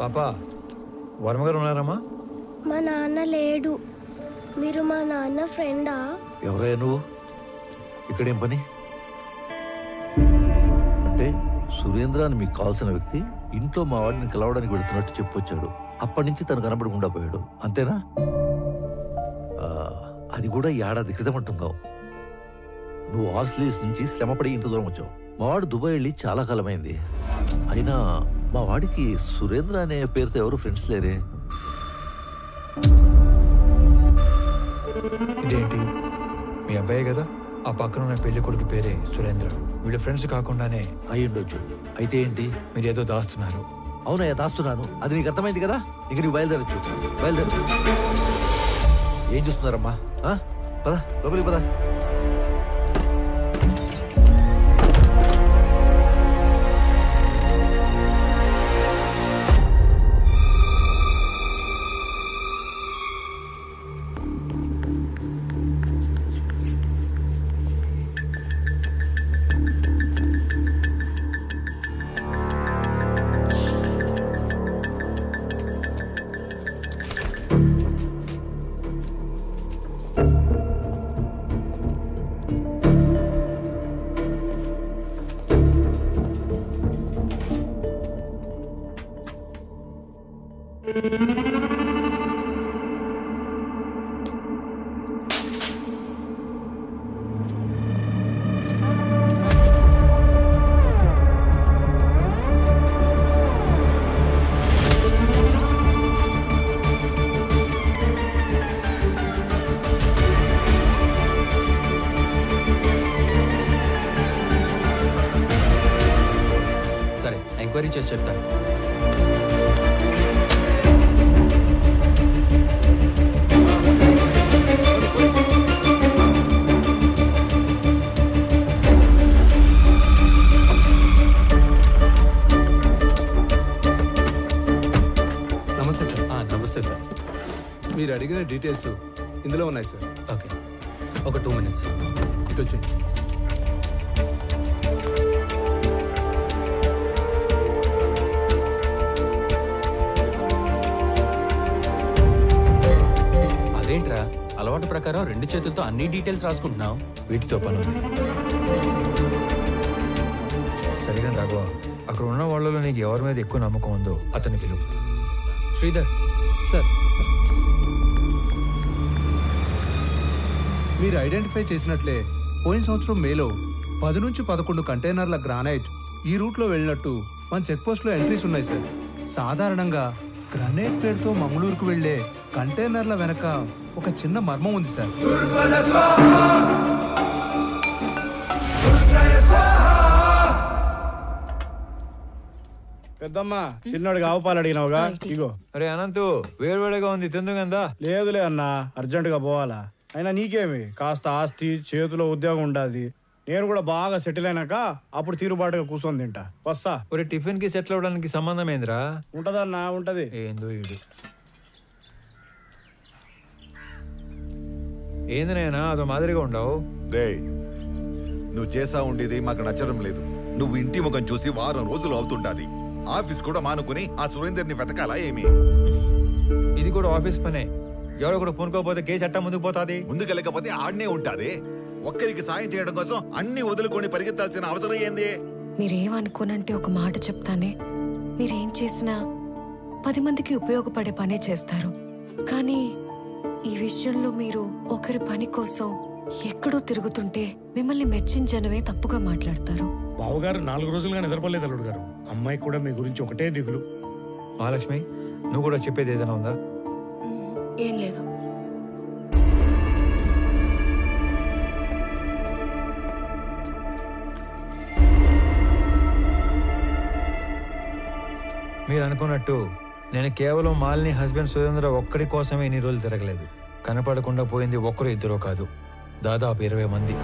పాపా వర్మ గారు ఉన్నారమ్మా? మా నాన్న లేడు. మీరు మా నాన్న ఫ్రెండా? ఎవరయ్యా నువ్వు? ఇక్కడేం పని? అంటే సురేంద్ర అని మీకు కావాల్సిన వ్యక్తి ఇంట్లో మా వాడిని కలవడానికి వెళుతున్నట్టు చెప్పొచ్చాడు. అప్పటి నుంచి తను కనబడకుండా పోయాడు, అంతేనా? అది కూడా ఏడాది క్రితం అంటున్నావు. నువ్వు ఆర్స్లీస్ నుంచి శ్రమపడి ఇంత దూరం వచ్చావు. మా వాడు దుబాయ్ వెళ్ళి చాలా కాలమైంది. అయినా మా వాడికి సురేంద్ర అనే పేరుతో ఎవరు ఫ్రెండ్స్ లేరే. ఇదేంటి, మీ అబ్బాయే కదా? ఆ పక్కన ఉన్న పెళ్లి కొడుకు పేరే సురేంద్ర. వీళ్ళ ఫ్రెండ్స్ కాకుండానే అయ్యుండొచ్చు. అయితే ఏంటి? మీరేదో దాస్తున్నారు. అవునయ్యా, దాస్తున్నాను. అది నీకు అర్థమైంది కదా. ఇంక నువ్వు బయలుదేరచ్చు. బయలుదేరు. ఏం చూస్తున్నారమ్మా? పద లోపలికి పద. సరే, ఎంక్వైరీ చేసి చెప్తాను. నమస్తే సార్. నమస్తే సార్. మీరు అడిగిన డీటెయిల్స్ ఇందులో ఉన్నాయి సార్. ఓకే, ఒక 2 minutes. ఇటు వచ్చేయండి. అదేంట్రా, అలవాటు ప్రకారం 2 చేతులతో అన్ని డీటెయిల్స్ రాసుకుంటున్నావు? వీటితో పని ఉంది. సరిగా రాఘవ, అక్కడ ఉన్న వాళ్ళలో నీకు ఎవరి మీద ఎక్కువ నమ్మకం ఉందో అతని పిలువు. శ్రీధర్ సార్, మీరు ఐడెంటిఫై చేసినట్లే పోయిన సంవత్సరం మేలో 10 నుంచి 11 కంటైనర్ల గ్రానైట్ ఈ రూట్లో వెళ్ళినట్టు మన చెక్ పోస్ట్లో ఎంట్రీస్ ఉన్నాయి సార్. సాధారణంగా గ్రానైట్ పేరుతో మంగళూరుకు వెళ్లే కంటైనర్ల వెనక ఒక చిన్న మర్మం ఉంది సార్. పెద్దమ్మా, చిన్నోడికి ఆవు పాలు అడిగినావుగా, ఇగో. అరే అనంతు, వేడివేడిగా ఉంది, తిందుగందా? లేదులే అన్నా, అర్జెంటుగా పోవాలా. అయినా నీకేమి, కాస్త ఆస్తి చేతిలో ఉద్యోగం ఉండాది. నేను కూడా బాగా సెటిల్ అయినాక అప్పుడు తీరుబాటుగా కూర్చొని తింటా. వస్తా. ఒరే, టిఫిన్ కి సెటిల్ అవడానికి సంబంధం ఏందిరా? ఉంటదన్నా, ఉంటది. ఏందో ఈడు. ఏంది నాయనా అదో మాదిరిగా ఉండవు? రే, నువ్వు చేసా ఉండేది మాకు నచ్చడం లేదు. నువ్వు ఇంటి ముఖం చూసి వారం రోజులు అవుతుండాది. ఆఫీస్ కూడా మానుకుని ఆ సురేందర్ని వెతకాలా ఏమి? ఇది కూడా ఆఫీస్ పనే. ఎవరో కూడా పూనుకోపోతే కేసు చట్టం ముందుకు పోతాది. ముందుకెళ్ళకపోతే ఆడనే ఉంటాది. ఒక్కరికి సాయం చేయడం కోసం అన్ని వదులుకొని పరిగెత్తాల్సిన అవసరం ఏంది? మీరేమనుకోనంటే ఒక మాట చెప్తానే. మీరేం చేసినా 10 మందికి ఉపయోగపడే పనే చేస్తారు. కానీ ఈ విషయంలో మీరు ఒకరి పని కోసం ఎక్కడో తిరుగుతుంటే మిమ్మల్ని మెచ్చిన జనమే తప్పుగా మాట్లాడతారు. బావగారు 4 రోజులుగా నిద్రపోలేదు అల్లుడు గారు. అమ్మాయి కూడా మీ గురించి ఒకటే దిగులు. మహాలక్ష్మి, నువ్వు కూడా చెప్పేది ఏదైనా ఉందా? ఏం లేదు. మీరు అనుకున్నట్టు నేను కేవలం మాలిని హస్బెండ్ సురేంద్ర ఒక్కడి కోసమే ఇన్ని రోజులు తిరగలేదు. కనపడకుండా పోయింది ఒక్కరు ఇద్దరు కాదు, దాదాపు 20 మంది.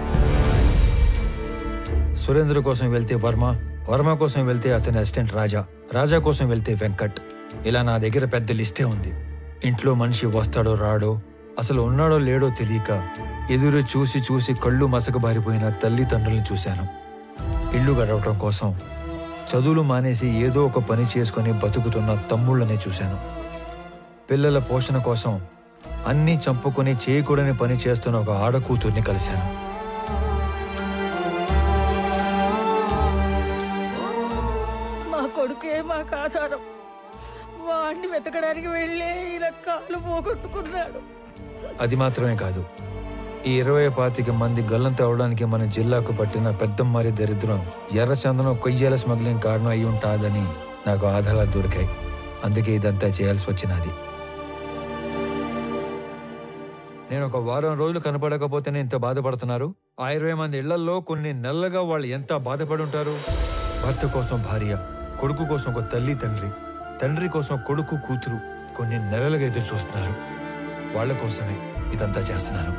సురేంద్ర కోసం వెళ్తే వర్మ, వర్మ కోసం వెళ్తే అతని అసిస్టెంట్ రాజా, రాజా కోసం వెళ్తే వెంకట్. ఇలా నా దగ్గర పెద్ద లిస్టే ఉంది. ఇంట్లో మనిషి వస్తాడో రాడో, అసలు ఉన్నాడో లేడో తెలియక ఎదురు చూసి చూసి కళ్ళు మసకబారిపోయిన తల్లిదండ్రుల్ని చూశాను. ఇల్లు గడవటం కోసం చదువులు మానేసి ఏదో ఒక పని చేసుకొని బతుకుతున్న తమ్ముళ్ళని చూశాను. పిల్లల పోషణ కోసం అన్నీ చంపుకొని చేయకూడని పని చేస్తున్న ఒక ఆడకూతుర్ని కలిశాను. మా కొడుకే మాకు ఆధారం. వాడిని వెతకడానికి వెళ్ళే ఇలా కాలు పోగొట్టుకున్నాడు. అది మాత్రమే కాదు, ఈ 20-25 మంది గల్లంత అవడానికి మన జిల్లాకు పట్టిన పెద్దమ్మారి దరిద్రం ఎర్రచందనం కొయ్యాల స్మగ్లింగ్ కారణం అయి ఉంటాదని నాకు ఆధారాలు దొరికాయి. అందుకే ఇదంతా చేయాల్సి వచ్చినది. నేను ఒక వారం రోజులు కనపడకపోతేనే ఇంత బాధపడుతున్నారు. ఆ 20 మంది ఇళ్లల్లో కొన్ని నెలలుగా వాళ్ళు ఎంత బాధపడి ఉంటారు. భర్త కోసం భార్య, కొడుకు కోసం ఒక తల్లి తండ్రి, తండ్రి కోసం కొడుకు కూతురు కొన్ని నెలలుగా ఎదురు చూస్తున్నారు. వాళ్ళ కోసమే ఇదంతా చేస్తున్నాను.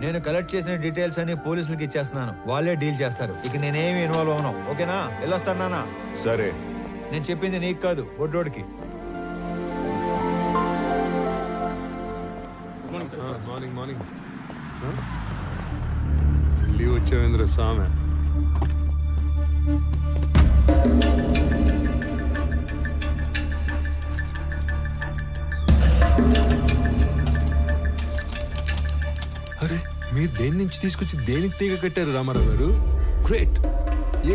నేను కలెక్ట్ చేసిన డీటెయిల్స్ అన్ని పోలీసులకి ఇచ్చేస్తున్నాను. వాళ్ళే డీల్ చేస్తారు. ఇక నేనేమి ఇన్వాల్వ్ అవును. ఓకేనా? వెళ్ళొస్తాను నాన్న. సరే. నేను చెప్పింది నీకు కాదు, బొడ్డోడికి. మార్నింగ్ లీవ్ వచ్చేవేంద్ర సామె. అరే, మీరు దేని నుంచి తీసుకొచ్చి దేనికి తీగ కట్టారు రామారావు గారు? గ్రేట్.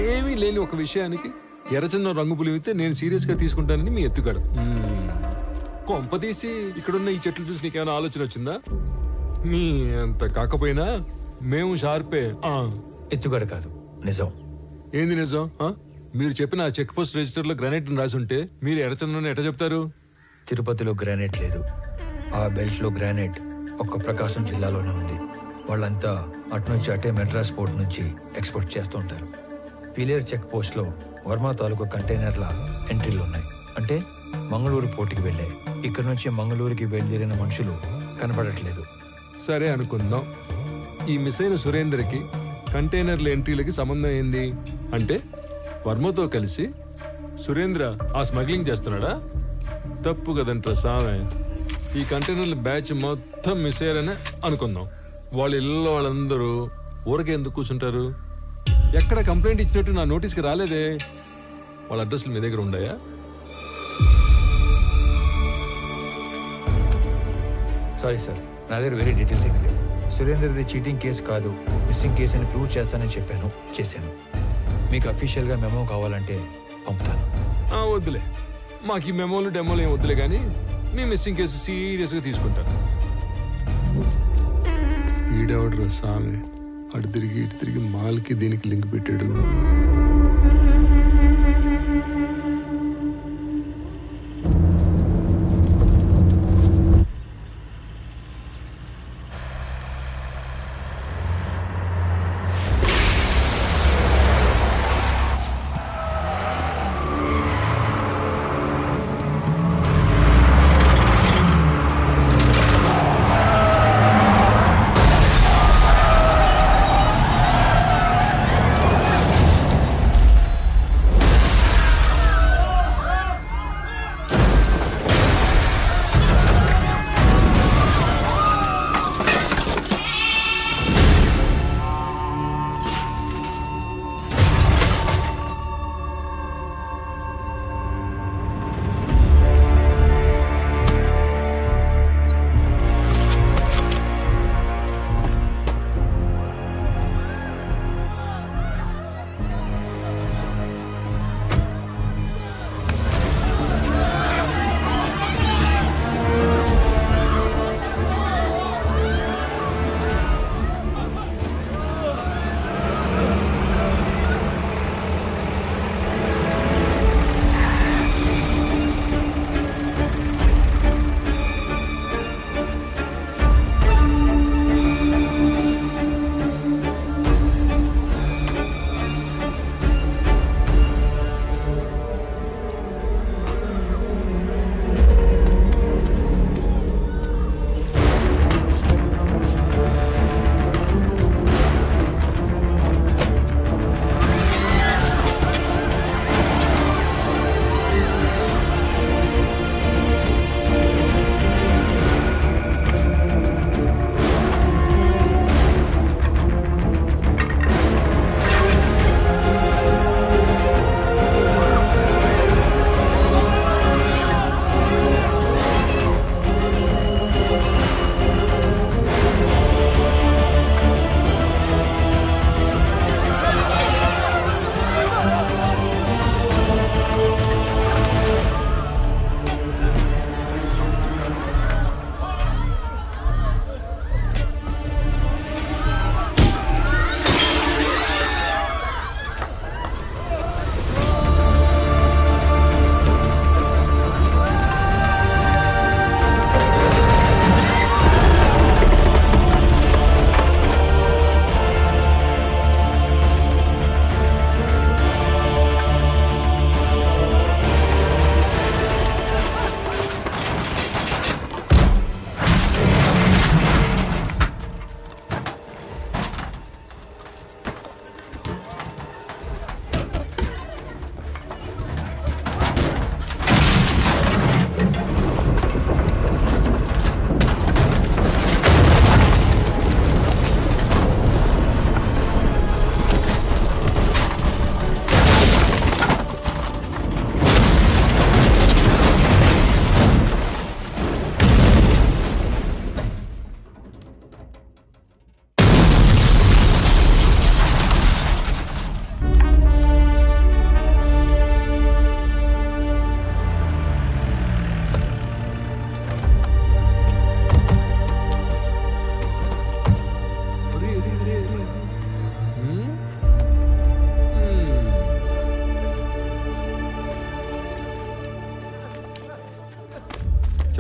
ఏమీ లేని ఒక విషయానికి ఎర్రచందనం రంగు పులివితే నేను సీరియస్ గా తీసుకుంటానని మీ ఎత్తుగాడు. కొంపదీసి ఇక్కడున్న ఈ చెట్లు చూసి నీకేమైనా ఆలోచన వచ్చిందా? మీ అంత కాకపోయినా మేము షార్పే. ఎత్తుగడ కాదు, నిజం. ఏంది నిజం? మీరు చెప్పిన చెక్ పోస్ట్ రిజిస్టర్ లో గ్రానైట్ రాసి ఉంటే మీరు ఎర్రచందనం ఎట్లా చెప్తారు? తిరుపతిలో గ్రానైట్ లేదు. ఆ బెల్ట్ లో గ్రానైట్ ఒక్క ప్రకాశం జిల్లాలోనే ఉంది. వాళ్ళంతా అటు నుంచి అటే మెడ్రాస్ పోర్ట్ నుంచి ఎక్స్పోర్ట్ చేస్తూ ఉంటారు. పిలేర్ చెక్ పోస్ట్ లో వర్మ తాలూకు కంటైనర్ల ఎంట్రీలు ఉన్నాయి. అంటే మంగళూరు పోర్టుకి వెళ్ళే. ఇక్కడ నుంచి మంగళూరుకి బయలుదేరిన మనుషులు కనపడట్లేదు. సరే అనుకుందాం. ఈ మిస్ అయిన సురేందర్కి కంటైనర్ల ఎంట్రీలకి సంబంధం ఏంది? అంటే వర్మతో కలిసి సురేంద్ర ఆ స్మగ్లింగ్ చేస్తున్నాడా? తప్పు కదంటారా సామె. ఈ కంటైనర్ల బ్యాచ్ మొత్తం మిస్ అయ్యారనే అనుకుందాం. వాళ్ళ ఇళ్ళలో వాళ్ళందరూ ఊరకే ఎందుకు కూర్చుంటారు? ఎక్కడ కంప్లైంట్ ఇచ్చినట్టు నా నోటీస్కి రాలేదే. వాళ్ళ అడ్రస్లు మీ దగ్గర ఉన్నాయా? సారీ సార్, నా దగ్గర వేరే డీటెయిల్స్ ఏమీ లేవు. సురేందర్ది చీటింగ్ కేసు కాదు, మిస్సింగ్ కేసు అని ప్రూవ్ చేస్తానని చెప్పాను, చేశాను. మీకు అఫీషియల్గా మెమో కావాలంటే పంపుతాను. వద్దులే, మాకు ఈ మెమోలు డెమోలు ఏం వద్దులే, కానీ మీ మిస్సింగ్ కేసు సీరియస్గా తీసుకుంటాను. ఈడెవడ్రా సామి, అటు తిరిగి ఇటు తిరిగి మాల్కి దీనికి లింక్ పెట్టాడు.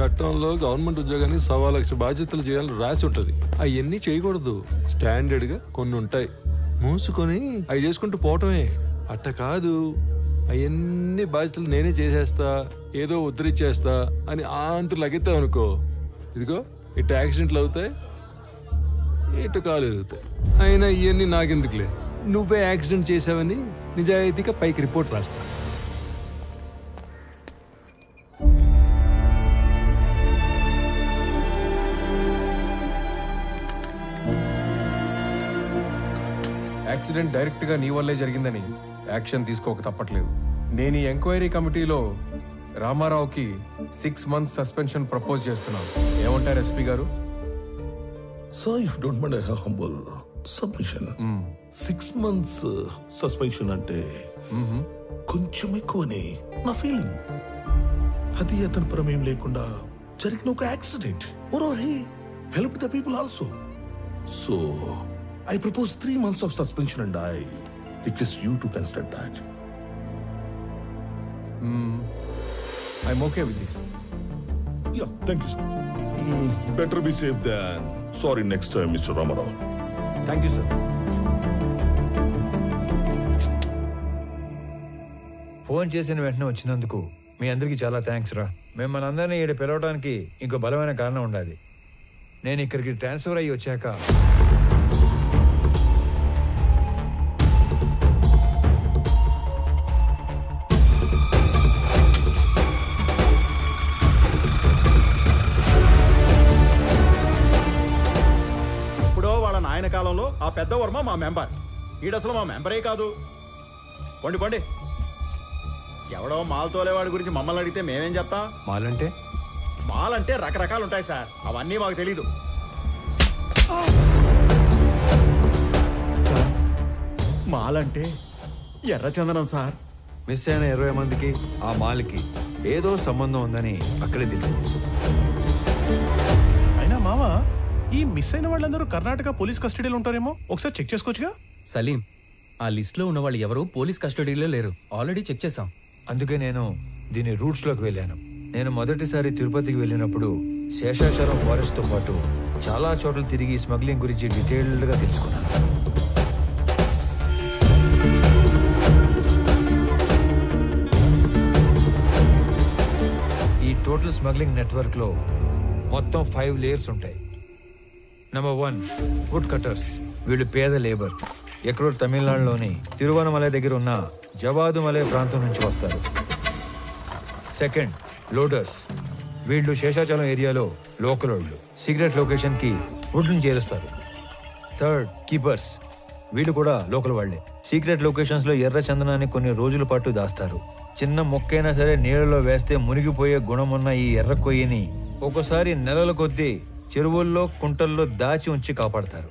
చట్టంలో గవర్నమెంట్ ఉద్యోగానికి 1,00,000 బాధ్యతలు చేయాలని రాసి ఉంటుంది. అవన్నీ చేయకూడదు. స్టాండర్డ్గా కొన్ని ఉంటాయి, మూసుకొని అవి చేసుకుంటూ పోవటమే. అట్ట కాదు, అవన్నీ బాధ్యతలు నేనే చేసేస్తా, ఏదో ఉద్ధరించేస్తా అని ఆంతరు లగెత్తావు అనుకో, ఇదిగో ఇటు యాక్సిడెంట్లు అవుతాయి, ఇటు కాలు ఎరుగుతాయి. అయినా ఇవన్నీ నాకెందుకులే, నువ్వే యాక్సిడెంట్ చేసావని నిజాయితీగా పైకి రిపోర్ట్ రాస్తా. యాక్సిడెంట్ డైరెక్ట్గా నీ వల్లే జరిగిందని యాక్షన్ తీసుకోక తప్పట్లేదు. నేను ఈ ఎంక్వైరీ కమిటీలో రామారావుకి 6 months సస్పెన్షన్ ప్రపోజ్ చేస్తున్నాను. ఏమంటారు ఎస్పీ గారు? Sir, if you don't mind, I have humble submission. 6 months suspension అంటే కొంచెం ఎక్కువని నా ఫీలింగ్. అది అతని ప్రమేయం లేకుండా జరిగిన ఒక accident. Moreover, he helped the people also. So, I propose 3 months of suspension and I request you to consider that. I'm okay with this. Yeah, thank you, sir. Better be safe than sorry next time, Mr. Ramarao. Thank you sir. Phone చేసిన వెంటనే వచ్చినందుకు మీ అందరికీ చాలా thanks రా. మిమ్మల్ని అందరినీ ఇక్కడ పిలవడానికి ఇంకో బలమైన కారణం ఉండాలి. నేను ఇక్కడికి ట్రాన్స్ఫర్ అయ్యి వచ్చాక ఆయన కాలంలో ఆ పెద్ద వర్మ మా మెంబర్, ఈడసలు మా మెంబరే కాదు. పండి పండి, ఎవడో మాల్ తోలేవాడి గురించి మమ్మల్ని అడిగితే మేమేం చెప్తాం? మాలంటే రకరకాలు ఉంటాయి సార్, అవన్నీ మాకు తెలీదు. సార్, మాలంటే ఎర్రచందనం సార్. మిస్ అయిన 20 మందికి ఆ మాల్కి ఏదో సంబంధం ఉందని అక్కడే తెలిసింది. అయినా మామ, ఈ మిస్ అయిన వాళ్ళందరూ కర్ణాటక పోలీస్ కస్టడీలో ఉంటారేమో, ఒకసారి చెక్ చేసుకోవచ్చుగా? సలీం, ఆ లిస్ట్ లో ఉన్న వాళ్ళు ఎవరు పోలీస్ కస్టడీలో లేరు, ఆల్రెడీ చెక్ చేశాం. అందుకే నేను దీని రూట్స్ లోకి వెళ్ళాను. నేను మొదటిసారి తిరుపతికి వెళ్ళినప్పుడు శేషాచలం ఫారెస్ట్ తో పాటు చాలా చోట్ల తిరిగి స్మగ్లింగ్ గురించి డీటెయిల్డ్ గా తెలుసుకున్నాను. ఈ టోటల్ స్మగ్లింగ్ నెట్వర్క్ లో మొత్తం 5 లేయర్స్ ఉంటాయి. Number 1, wood cutters. వీళ్ళు పేద లేబర్, ఎక్కడో తమిళనాడులోని తిరువనమలై దగ్గర ఉన్న జవాదుమలై ప్రాంతం నుంచి వస్తారు. Second, loaders. వీళ్ళు శేషాచలం ఏరియాలో లోకల్ వాళ్ళు, సీక్రెట్ లొకేషన్ కి వుడ్ని చేరుస్తారు. Third, keepers. వీళ్ళు కూడా లోకల్ వాళ్లే. సీక్రెట్ లొకేషన్స్ లో ఎర్ర చందనాన్ని కొన్ని రోజుల పాటు దాస్తారు. చిన్న మొక్కైనా సరే నీళ్ళలో వేస్తే మునిగిపోయే గుణమున్న ఈ ఎర్ర కొయ్యని ఒక్కోసారి నెలల కొద్దీ చెరువుల్లో కుంటల్లో దాచి ఉంచి కాపాడతారు.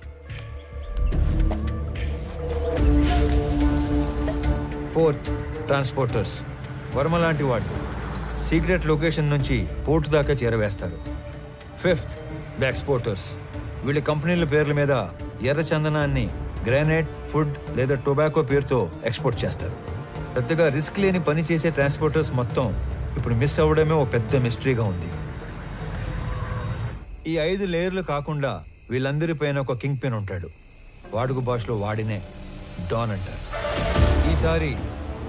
Fourth, transporters. వర్మ లాంటి వాళ్ళు సీక్రెట్ లొకేషన్ నుంచి పోర్టు దాకా చేరవేస్తారు. Fifth, the exporters. వీళ్ళ కంపెనీల పేర్ల మీద ఎర్ర చందనాన్ని గ్రానైట్, ఫుడ్ లేదా టొబాకో పేరుతో ఎక్స్పోర్ట్ చేస్తారు. పెద్దగా రిస్క్ లేని పని చేసే ట్రాన్స్పోర్టర్స్ మొత్తం ఇప్పుడు మిస్ అవ్వడమే ఒక పెద్ద మిస్టరీగా ఉంది. ఈ 5 లేయర్లు కాకుండా వీళ్ళందరి పైన ఒక కింగ్ పిన్ ఉంటాడు. వాడుక భాషలో వాడినే డాన్ అంటారు. ఈసారి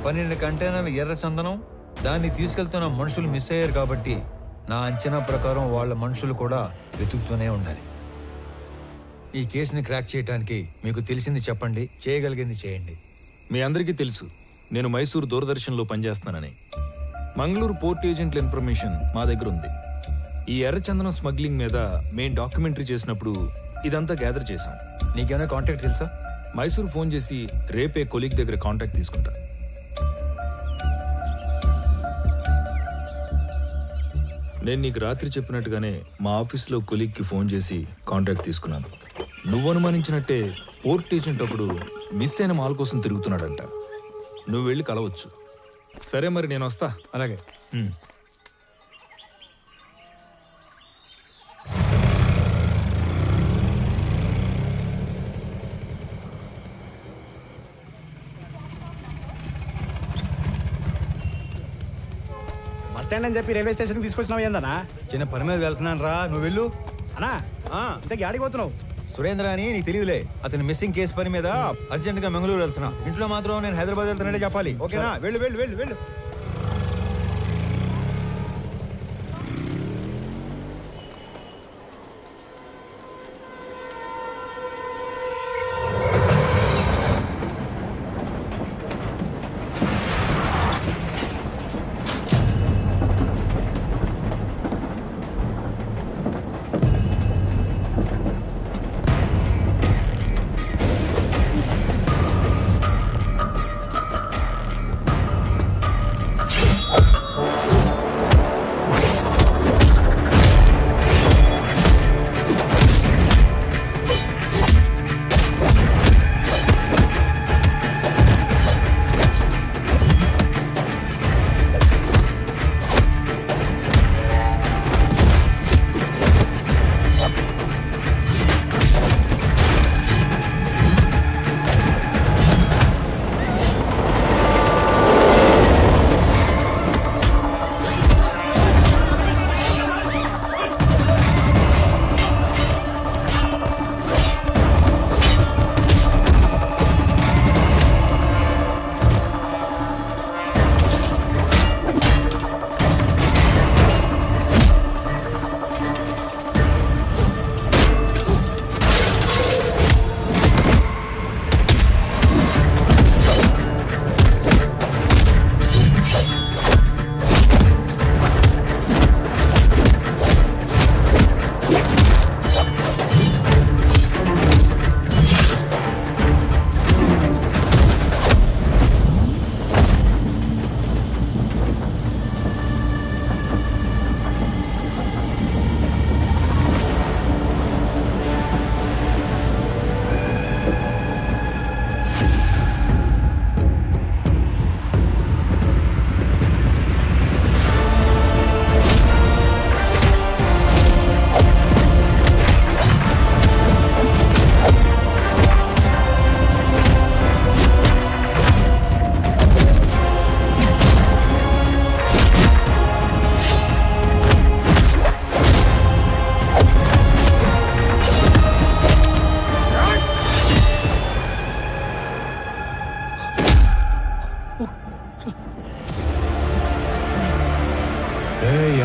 12 కంటైనర్ల ఎర్ర చందనం, దాన్ని తీసుకెళ్తున్న మనుషులు మిస్ అయ్యారు కాబట్టి నా అంచనా ప్రకారం వాళ్ళ మనుషులు కూడా వెతుకుతూనే ఉండాలి. ఈ కేసుని క్రాక్ చేయడానికి మీకు తెలిసింది చెప్పండి, చేయగలిగింది చేయండి. మీ అందరికీ తెలుసు నేను మైసూర్ దూరదర్శన్లో పనిచేస్తున్నానని. మంగళూరు పోర్ట్ ఏజెంట్ల ఇన్ఫర్మేషన్ మా దగ్గర ఉంది. ఈ ఎర్రచందనం స్మగ్లింగ్ మీద మేం డాక్యుమెంటరీ చేసినప్పుడు ఇదంతా గ్యాదర్ చేశాం. నీకేమైనా కాంటాక్ట్ తెలుసా? మైసూర్ ఫోన్ చేసి రేపే కొలీగ్ దగ్గర కాంటాక్ట్ తీసుకుంటా. నేను నీకు రాత్రి చెప్పినట్టుగానే మా ఆఫీస్లో కొలీగ్కి ఫోన్ చేసి కాంటాక్ట్ తీసుకున్నాను. నువ్వు అనుమానించినట్టే పోర్ట్ ఏజెంట్ ఒకడు మిస్ అయిన మాల్ కోసం తిరుగుతున్నాడంట. నువ్వు వెళ్ళి కలవచ్చు. సరే మరి నేను వస్తా. అలాగే. స్టాండ్ అని చెప్పి రైల్వే స్టేషన్ తీసుకొచ్చినావు ఏందన్నా? చిన్న పని మీద వెళ్తున్నాను రా, నువ్వు వెళ్ళు. అన్నా ఇంతకీ ఆడికి పోతున్నావు? సురేంద్ర అని నీకు తెలియదులే, అతని మిస్సింగ్ కేసు పని మీద అర్జెంట్ గా మంగళూరు వెళ్తున్నా. ఇంట్లో మాత్రం నేను హైదరాబాద్ వెళ్తున్నాడే చెప్పాలి, ఓకేనా? వెళ్ళు వెళ్ళు వెళ్ళు వెళ్ళు.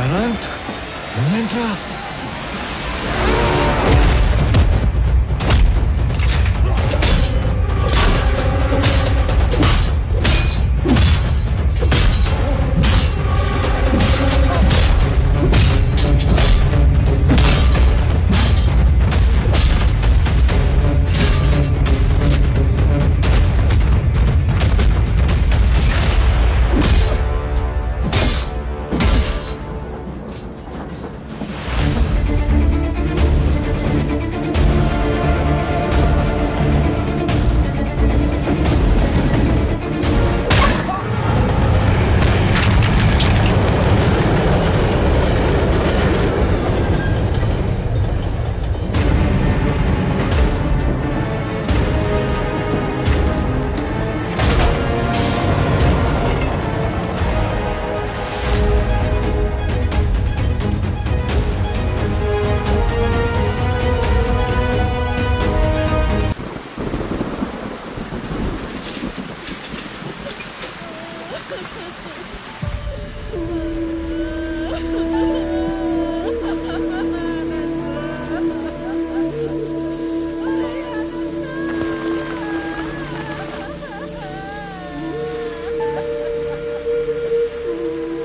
అనంత్ ఏంట్రా?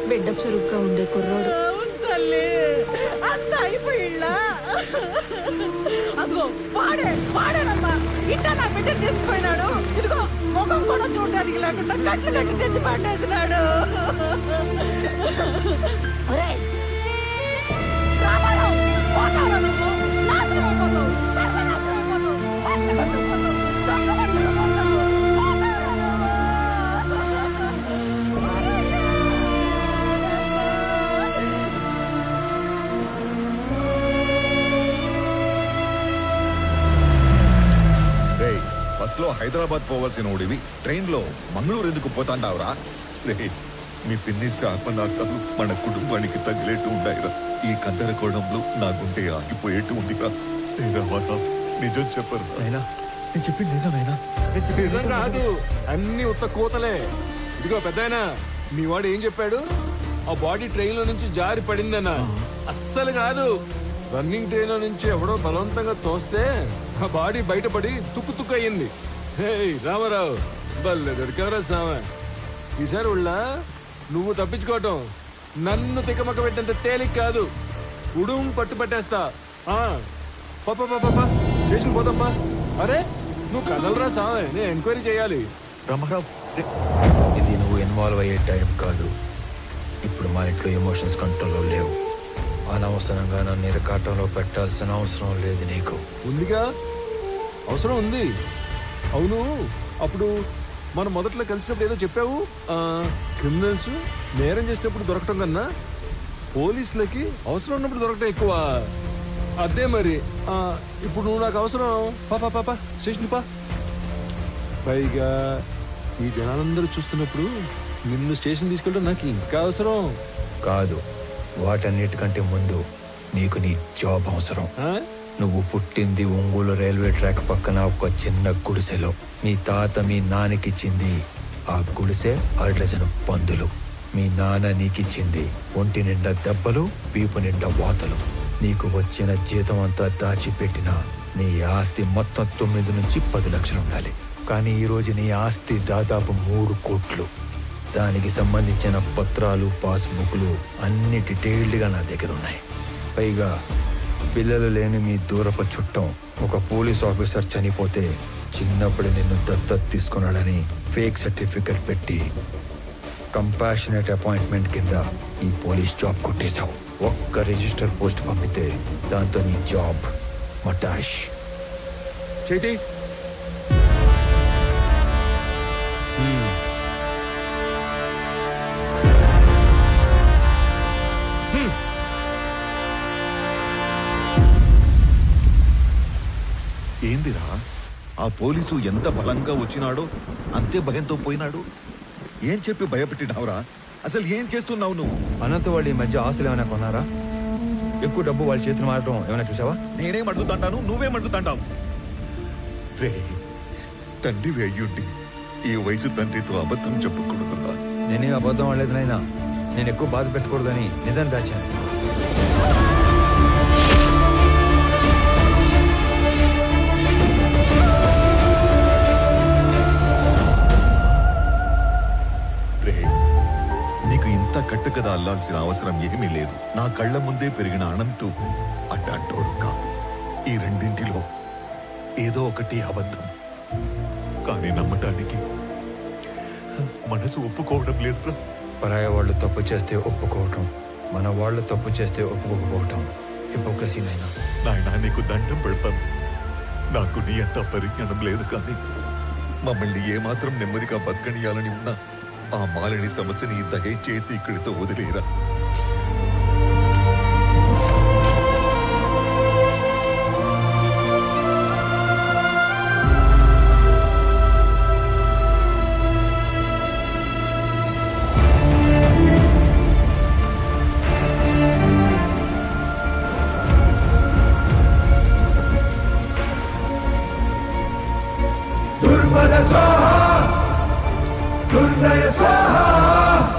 బిడ్డ చురుగ్గా ఉండే కుర్రోడు తల్లి అంత అయిపోయిళ్ళా. అదిగో వాడేనమ్మా ఇట్టా నా బిడ్డ తీసుకుపోయినాడు. ఇదిగో ముఖం కూడా చూడడానికి లేకుండా కట్లు కట్టి తెచ్చి పట్టేసినాడు. రామారావు పోతావు, నువ్వు నాశనం అయిపోతావు, సర్వనాశనం అయిపోతావు, పట్లు కట్టుకుపోతావు, దొంగ పట్టుకుపోతావు. బస్ లో హైదరాబాద్ పోవాల్సిన ఓడివి ట్రైన్ లో మంగళూరు ఎందుకు పోతాండావురా? మీ పిన్ని శాపనార్థాలు మన కుటుంబానికి తగిలేట్టు ఉండాయిరా. ఈ గందరగోళంలో నా గుండె ఆగిపోయేట్టు ఉందిరా. నిజం చెప్పరు. నేను చెప్పింది నిజమేనా? నిజం కాదు, అన్ని ఉత్త కూతలే. ఇదిగో పెద్దాయనా, మీ వాడు ఏం చెప్పాడు? ఆ బాడీ ట్రైన్ లో నుంచి జారి పడిందన్నా. అస్సలు కాదు, రన్నింగ్ ట్రైన్ లో నుంచి ఎవడో బలవంతంగా తోస్తే ఆ బాడీ బయటపడి తుక్కు తుక్కు అయ్యింది. హే రామారావు, బల్లె దొరికావరా సామె. ఈసారి ఉళ్ళ నువ్వు తప్పించుకోవటం నన్ను తికమక పెట్టేంత తేలిక కాదు. ఉడుం పట్టు పట్టేస్తా. పాపా స్టేషన్ పోదమ్మా. అరే నువ్వు కదలరా సామె, నేను ఎంక్వైరీ చేయాలి. రామారావు, ఇది నువ్వు ఇన్వాల్వ్ అయ్యే టైం కాదు. ఇప్పుడు మా ఇంట్లో ఎమోషన్స్ కంట్రోల్లో లేవు. అనవసరంగా నన్ను ఇరకాటంలో పెట్టాల్సిన అవసరం లేదు నీకు. ఉందిగా, అవసరం ఉంది. అవును, అప్పుడు మనం మొదట్లో కలిసినప్పుడు ఏదో చెప్పావు. క్రిమినల్స్ నేరం చేసినప్పుడు దొరకటం కన్నా పోలీసులకి అవసరం ఉన్నప్పుడు దొరకటం ఎక్కువ. అదే మరి ఇప్పుడు నువ్వు నాకు అవసరం. పాపా స్టేషన్ పా. పైగా ఈ జనాలందరూ చూస్తున్నప్పుడు నిన్ను స్టేషన్ తీసుకెళ్ళడం నాకు ఇంకా అవసరం కాదు. వాటన్నిటికంటే ముందు నీకు నీ జాబ్ అవసరం. నువ్వు పుట్టింది ఒంగోలు రైల్వే ట్రాక్ పక్కన ఒక చిన్న గుడిసెలో. మీ తాత మీ నాన్నకిచ్చింది ఆ గుడిసె 6 డజను పందులు. మీ నాన్న నీకిచ్చింది ఒంటి నిండా దెబ్బలు, వీపు నిండా వాతలు. నీకు వచ్చిన జీతం అంతా దాచిపెట్టిన నీ ఆస్తి మొత్తం 9 నుంచి 10 లక్షలు ఉండాలి. కానీ ఈరోజు నీ ఆస్తి దాదాపు 3 కోట్లు. దానికి సంబంధించిన పత్రాలు, పాస్బుక్లు అన్ని డీటెయిల్డ్గా నా దగ్గర ఉన్నాయి. పైగా పిల్లలు లేని మీ దూరపు చుట్టం ఒక పోలీస్ ఆఫీసర్ చనిపోతే చిన్నప్పుడు నిన్ను దత్తత తీసుకున్నాడని ఫేక్ సర్టిఫికెట్ పెట్టి కంపాషనేట్ అపాయింట్మెంట్ కింద ఈ పోలీస్ జాబ్ కొట్టేశావు. ఒక్క రిజిస్టర్ పోస్ట్ పంపితే దాంతో నీ జాబ్ మటాష్. చేతి ఏందిరా, ఆ పోలీసు ఎంత బలంగా వచ్చినాడో అంతే భయంతో పోయినాడు. ఏం చెప్పి భయపెట్టినావురా? అసలు ఏం చేస్తున్నావు నువ్వు? అనంత వాళ్ళు ఈ మధ్య ఆస్తులు ఏమైనా కొన్నారా? ఎక్కువ డబ్బు వాళ్ళ చేతులు మారడం ఏమైనా చూసావా? నేనేం అడుగుతాంటాను, నువ్వేం అడుగుతాంటావు? రే, తండ్రి అయ్యుండి ఈ వయసు తండ్రితో అబద్ధం చెప్పకూడదురా. నేనేం అబద్ధం అనలేదు నాయనా. నేను ఎక్కువ బాధ పెట్టకూడదని నిజాన్ని దాచాను. నీకు ఇంత కట్టుకథ అల్లాల్సిన అవసరం ఏమీ లేదు. నా కళ్ళ ముందే పెరిగిన అనంతు అడ్డంటోడు కాదు. ఈ రెండింటిలో ఏదో ఒకటి అబద్ధం. కానీ నమ్మటానికి మనసు ఒప్పుకోవడం లేదురా. పరాయ వాళ్ళు తప్పు చేస్తే ఒప్పుకోవటం, మన వాళ్ళు తప్పు చేస్తే ఒప్పుకోకపోవటం హిపోక్రసీ నాయనా. నాయనా, నీకు దండం పెడతాను. నాకు నీ అంత పరిజ్ఞానం లేదు, కానీ మమ్మల్ని ఏమాత్రం నెమ్మదిగా బతకనియాలని ఉన్నా ఆ మాలిని సమస్యని దయచేసి ఇక్కడితో వదిలేరా.